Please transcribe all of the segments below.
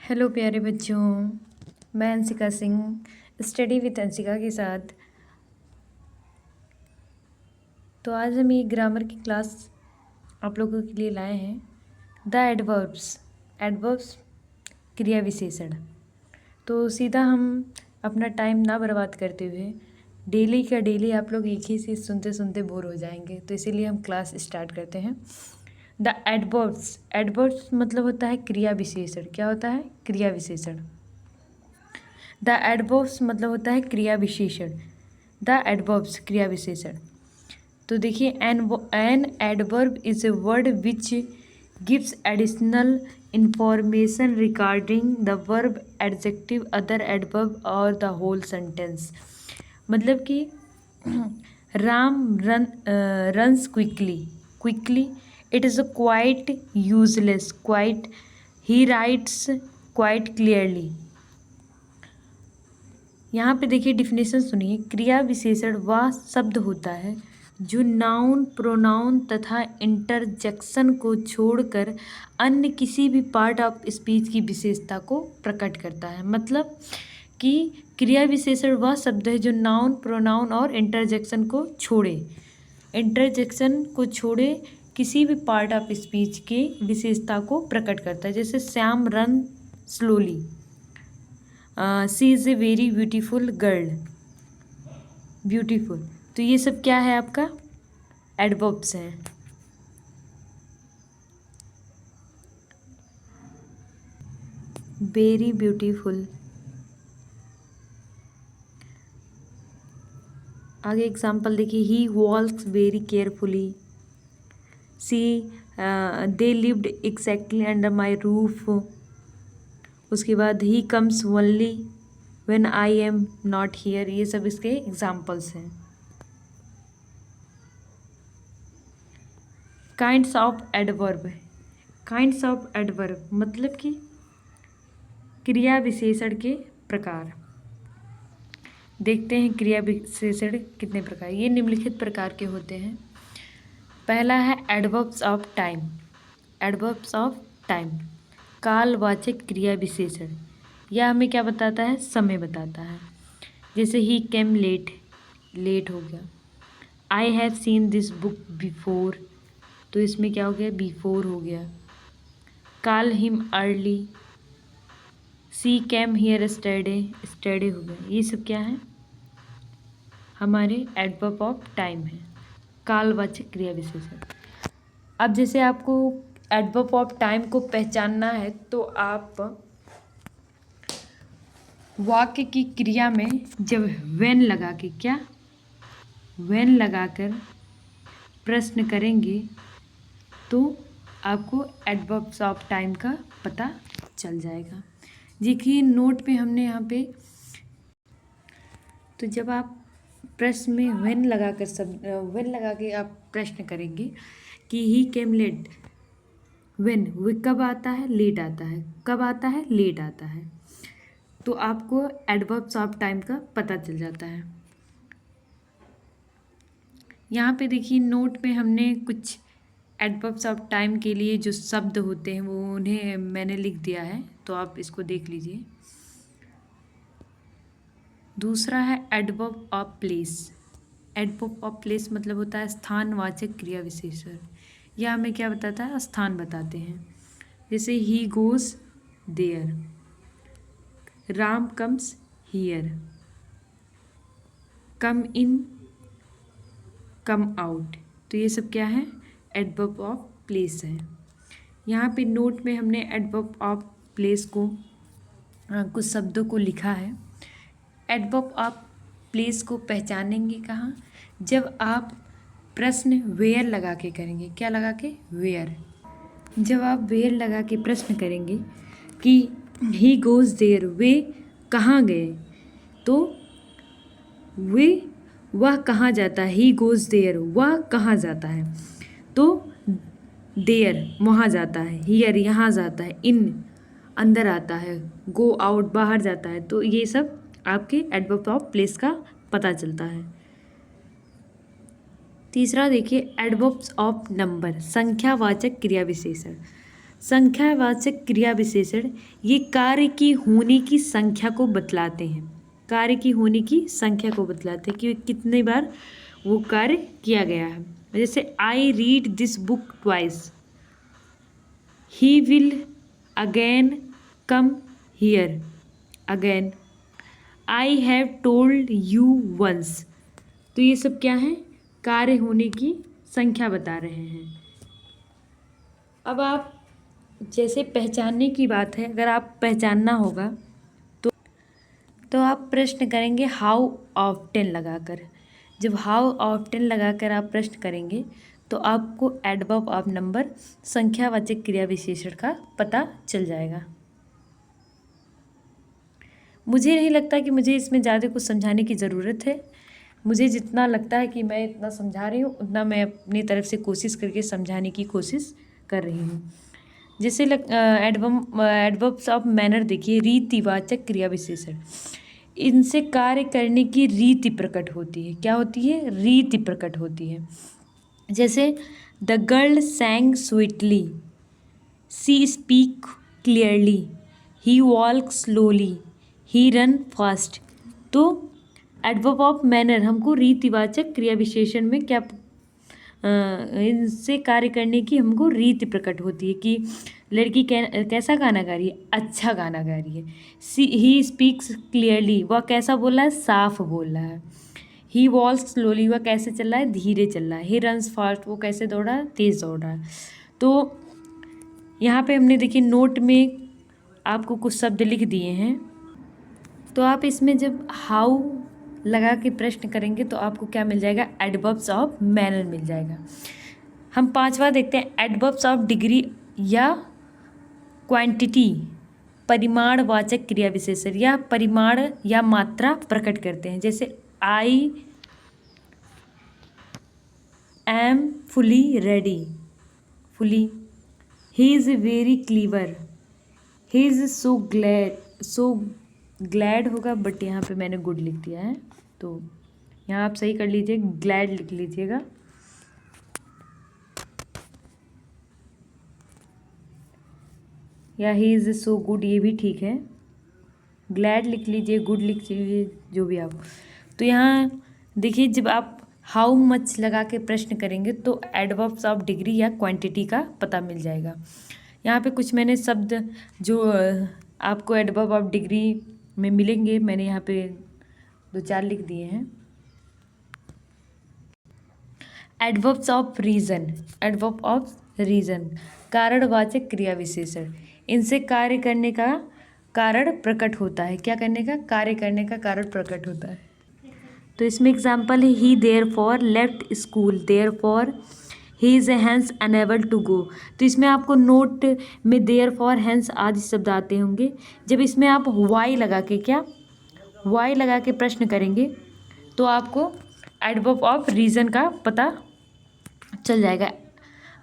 Hello प्यारे बच्चों, मैं अंशिका सिंह स्टडी विद अंशिका के साथ। तो आज हम एक ग्रामर की क्लास आप लोगों के लिए लाए हैं। द एडवर्ब्स क्रिया विशेषण। तो सीधा हम अपना टाइम ना बर्बाद करते हुए डेली का डेली आप लोग एक ही चीज़ सुनते सुनते बोर हो जाएंगे, तो इसीलिए हम क्लास स्टार्ट करते हैं। द एडवर्ब्स मतलब होता है क्रिया विशेषण। क्या होता है? क्रिया विशेषण। द एडवर्ब्स मतलब होता है क्रिया विशेषण। द एडवर्ब्स क्रिया विशेषण। तो देखिए, an adverb is a word which gives additional information regarding the verb, adjective, other adverb और द होल सेंटेंस। मतलब कि Ram runs quickly it is a quite useless, quite he rights quite clearly. यहाँ पे देखिए डिफिनेशन सुनिए। क्रिया विशेषण वह शब्द होता है जो नाउन, प्रोनाउन तथा इंटरजेक्शन को छोड़कर अन्य किसी भी पार्ट ऑफ स्पीच की विशेषता को प्रकट करता है। मतलब कि क्रिया विशेषण वह शब्द है जो नाउन, प्रोनाउन और इंटरजेक्शन को छोड़े किसी भी पार्ट ऑफ स्पीच के विशेषता को प्रकट करता है। जैसे Shyam run slowly, she is a very beautiful girl, beautiful. तो ये सब क्या है? आपका एडवर्ब्स हैं। Very beautiful. आगे एग्जाम्पल देखिए। He walks very carefully, see they lived exactly under my roof. उसके बाद he comes only when I am not here. ये सब इसके एग्जाम्पल्स हैं। काइंड्स ऑफ एडवर्ब मतलब कि क्रिया विशेषण के प्रकार। देखते हैं क्रिया विशेषण कितने प्रकार। ये निम्नलिखित प्रकार के होते हैं। पहला है एडवर्ब्स ऑफ टाइम, कालवाचक क्रिया विशेषण। यह हमें क्या बताता है? समय बताता है। जैसे ही केम लेट हो गया। I have seen this book before, तो इसमें क्या हो गया? बिफोर हो गया। Call him early, she came here study हो गया। ये सब क्या है? हमारे एडवर्ब ऑफ टाइम है, कालवाचक क्रिया विशेषण। अब जैसे आपको एडवर्ब ऑफ टाइम को पहचानना है, तो आप वाक्य की क्रिया में जब व्हेन लगा के व्हेन लगाकर प्रश्न करेंगे तो आपको एडवर्ब्स ऑफ टाइम का पता चल जाएगा। देखिए नोट पे हमने यहाँ पे, तो जब आप प्रश्न में व्हेन लगा के आप प्रश्न करेंगे कि ही केम लेट, व्हेन वे कब आता है? लेट आता है। कब आता है? लेट आता है। तो आपको एडवर्ब्स ऑफ टाइम का पता चल जाता है। यहाँ पे देखिए नोट में हमने कुछ एडवर्ब्स ऑफ टाइम के लिए जो शब्द होते हैं वो उन्हें मैंने लिख दिया है, तो आप इसको देख लीजिए। दूसरा है adverb of place. Adverb of place मतलब होता है स्थानवाचक क्रिया विशेषण। यह हमें क्या बताता है? स्थान बताते हैं। जैसे he goes there, Ram comes here, come in, come out. तो ये सब क्या है? एडवर्ब ऑफ प्लेस है। यहाँ पे नोट में हमने एडवर्ब ऑफ प्लेस को कुछ शब्दों को लिखा है। एडवर्ब ऑफ प्लेस को पहचानेंगे कहाँ? जब आप प्रश्न वेयर लगा के करेंगे। क्या लगा के? वेयर। जब आप वेयर लगा के प्रश्न करेंगे कि ही गोज देयर, वे कहाँ गए, तो वह कहाँ जाता है? ही गोज देयर, वह कहाँ जाता है, तो देयर वहाँ जाता है, हियर यहाँ जाता है, इन अंदर आता है, गो आउट बाहर जाता है। तो ये सब आपके एडवर्ब ऑफ प्लेस का पता चलता है। तीसरा देखिए एडवर्ब्स ऑफ नंबर, संख्यावाचक क्रिया विशेषण। संख्यावाचक क्रिया विशेषण ये कार्य की होने की संख्या को बतलाते हैं। कार्य की होने की संख्या को बतलाते हैं कि कितने बार वो कार्य किया गया है। जैसे I read this book twice, he will again come here, again, I have told you once. तो ये सब क्या है, कार्य होने की संख्या बता रहे हैं। अब आप जैसे पहचानने की बात है, अगर आप पहचानना होगा तो आप प्रश्न करेंगे हाउ ऑफ्टन लगाकर। जब हाउ ऑफ्टन लगाकर आप प्रश्न करेंगे तो आपको एडवर्ब ऑफ नंबर संख्यावाचक क्रिया विशेषण का पता चल जाएगा। मुझे नहीं लगता कि मुझे इसमें ज़्यादा कुछ समझाने की ज़रूरत है। मुझे जितना लगता है कि मैं इतना समझा रही हूँ उतना मैं अपनी तरफ से कोशिश करके समझाने की कोशिश कर रही हूँ। जैसे एडवर्ब्स ऑफ मैनर देखिए, रीतिवाचक क्रिया विशेषण, इनसे कार्य करने की रीति प्रकट होती है। क्या होती है, रीति प्रकट होती है। जैसे the girl sang sweetly, she speak clearly, he walk slowly, he run fast. तो एडवर्ब ऑफ मैनर हमको रीतिवाचक क्रिया विशेषण में क्या इनसे कार्य करने की हमको रीति प्रकट होती है कि लड़की कैसा गाना गा रही है, अच्छा गाना गा रही है। ही स्पीक्स क्लियरली, वह कैसा बोल रहा है, साफ बोल रहा है। ही वॉक्स स्लोली, वह कैसे चल रहा है, धीरे चल रहा है। ही रन्स फास्ट, वो कैसे दौड़ रहा है, तेज़ दौड़ रहा है। तो यहाँ पे हमने देखिए नोट में आपको कुछ शब्द लिख दिए हैं, तो आप इसमें जब हाउ लगा के प्रश्न करेंगे तो आपको क्या मिल जाएगा, एडवर्ब्स ऑफ मैनर मिल जाएगा। हम पांचवा देखते हैं, एडवर्ब्स ऑफ डिग्री या क्वांटिटी, परिमाणवाचक क्रिया विशेषण या परिमाण या मात्रा प्रकट करते हैं। जैसे I am fully ready, fully, he is very clever, he is so glad होगा, बट यहाँ पे मैंने गुड लिख दिया है, तो यहाँ आप सही कर लीजिए, ग्लैड लिख लीजिएगा। या ही इज़ सो गुड, ये भी ठीक है, ग्लैड लिख लीजिए, गुड लिख लीजिए, जो भी आप। तो यहाँ देखिए जब आप हाउ मच लगा के प्रश्न करेंगे तो एडवर्ब्स ऑफ डिग्री या क्वांटिटी का पता मिल जाएगा। यहाँ पे कुछ मैंने शब्द जो आपको एडवर्ब ऑफ डिग्री में मिलेंगे, मैंने यहाँ पे 2-4 लिख दिए हैं। Adverbs of reason, adverb of reason, कारणवाचक क्रिया विशेषण, इनसे कार्य करने का कारण प्रकट होता है। क्या करने का, कार्य करने का कारण प्रकट होता है। तो इसमें एग्जाम्पल है, he therefore left school, therefore he is hence unable to go. तो इसमें आपको नोट में देयरफॉर हैंस आदि शब्द आते होंगे। जब इसमें आप वाई लगा के, क्या वाई लगा के प्रश्न करेंगे तो आपको एडवर्ब ऑफ रीज़न का पता चल जाएगा।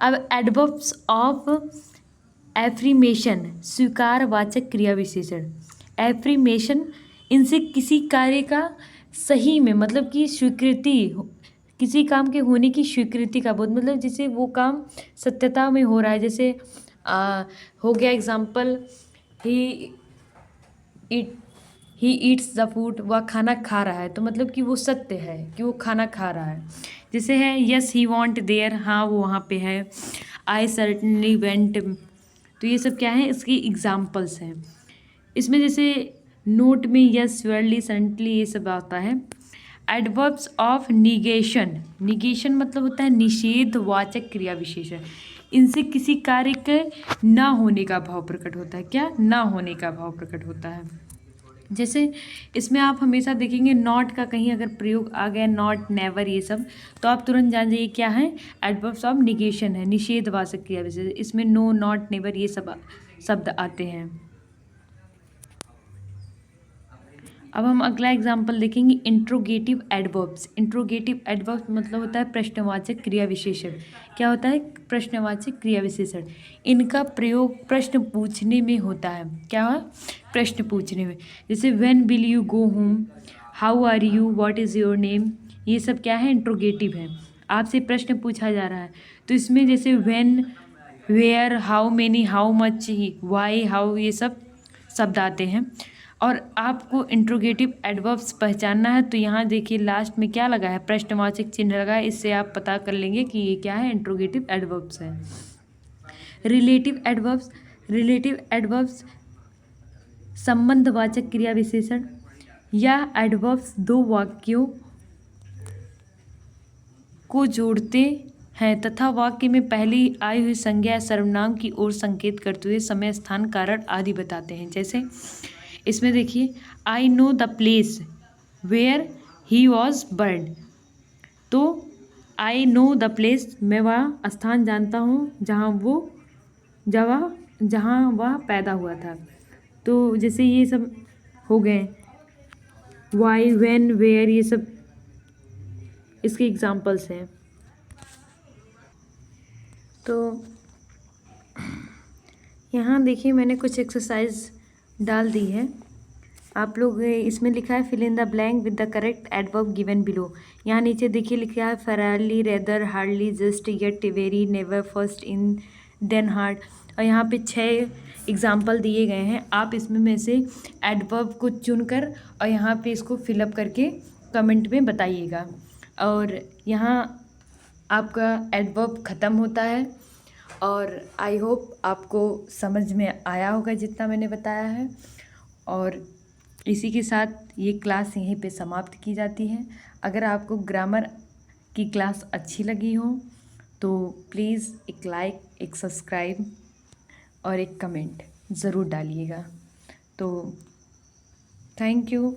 अब एडवर्ब्स ऑफ एफ्रीमेशन, स्वीकारवाचक क्रिया विशेषण, एफ्रीमेशन, इनसे किसी कार्य का सही में, मतलब कि स्वीकृति, किसी काम के होने की स्वीकृति का बोध, मतलब जैसे वो काम सत्यता में हो रहा है। जैसे हो गया example, he eats the food, वह खाना खा रहा है, तो मतलब कि वो सत्य है कि वो खाना खा रहा है। जैसे है यस ही वॉन्ट देयर, हाँ वो वहाँ पे है। आई सर्टनली वेंट, तो ये सब क्या है, इसकी एग्जाम्पल्स हैं। इसमें जैसे नोट में यस, श्योरली, सर्टनली, ये सब आता है। एडवर्ब्स ऑफ निगेशन, निगेशन मतलब होता है निषेधवाचक क्रिया विशेषण, इनसे किसी कार्य के ना होने का भाव प्रकट होता है। क्या, ना होने का भाव प्रकट होता है। जैसे इसमें आप हमेशा देखेंगे नॉट का कहीं अगर प्रयोग आ गया, नॉट, नेवर, ये सब, तो आप तुरंत जान जाइए क्या है, एडवर्ब्स ऑफ निगेशन है, निषेधवाचक क्रिया विशेषण। इसमें नो, नॉट, नेवर, ये सब शब्द आते हैं। अब हम अगला एग्जाम्पल देखेंगे, इंट्रोगेटिव एडवर्ब्स। इंट्रोगेटिव एडवर्ब्स मतलब होता है प्रश्नवाचक क्रिया विशेषण। क्या होता है, प्रश्नवाचक क्रिया विशेषण। इनका प्रयोग प्रश्न पूछने में होता है। क्या है, प्रश्न पूछने में। जैसे when will you go home, how are you, what is your name, ये सब क्या है, इंट्रोगेटिव है। आपसे प्रश्न पूछा जा रहा है, तो इसमें जैसे when where, how many, how much, why, how, ये सब शब्द आते हैं। और आपको इंट्रोगेटिव एडवर्ब्स पहचानना है तो यहाँ देखिए लास्ट में क्या लगा है, प्रश्नवाचक चिन्ह लगा है। इससे आप पता कर लेंगे कि ये क्या है, इंट्रोगेटिव एडवर्ब्स है। रिलेटिव एडवर्ब्स, रिलेटिव एडवर्ब्स संबंधवाचक क्रिया विशेषण या एडवर्ब्स दो वाक्यों को जोड़ते हैं तथा वाक्य में पहली आई हुई संज्ञा या सर्वनाम की ओर संकेत करते हुए समय, स्थान, कारण आदि बताते हैं। जैसे इसमें देखिए, I know the place where he was bird. तो आई नो द प्लेस, मैं वह स्थान जानता हूँ जहाँ वह पैदा हुआ था। तो जैसे ये सब हो गए, वाई, व्हेन, वेयर, ये सब इसके एग्जाम्पल्स हैं। तो यहाँ देखिए मैंने कुछ एक्सरसाइज डाल दी है। आप लोग इसमें लिखा है fill in the blank with the correct adverb given below. यहाँ नीचे देखिए लिखा है fairly, rather, hardly, just, yet, very, never, first, in, then, hard. और यहाँ पे 6 एग्जाम्पल दिए गए हैं। आप इसमें में से एडवर्ब को चुनकर और यहाँ पे इसको फिलअप करके कमेंट में बताइएगा। और यहाँ आपका एडवर्ब ख़त्म होता है। और आई होप आपको समझ में आया होगा जितना मैंने बताया है। और इसी के साथ ये क्लास यहीं पे समाप्त की जाती है। अगर आपको ग्रामर की क्लास अच्छी लगी हो तो प्लीज़ एक लाइक, एक सब्सक्राइब और एक कमेंट ज़रूर डालिएगा। तो थैंक यू।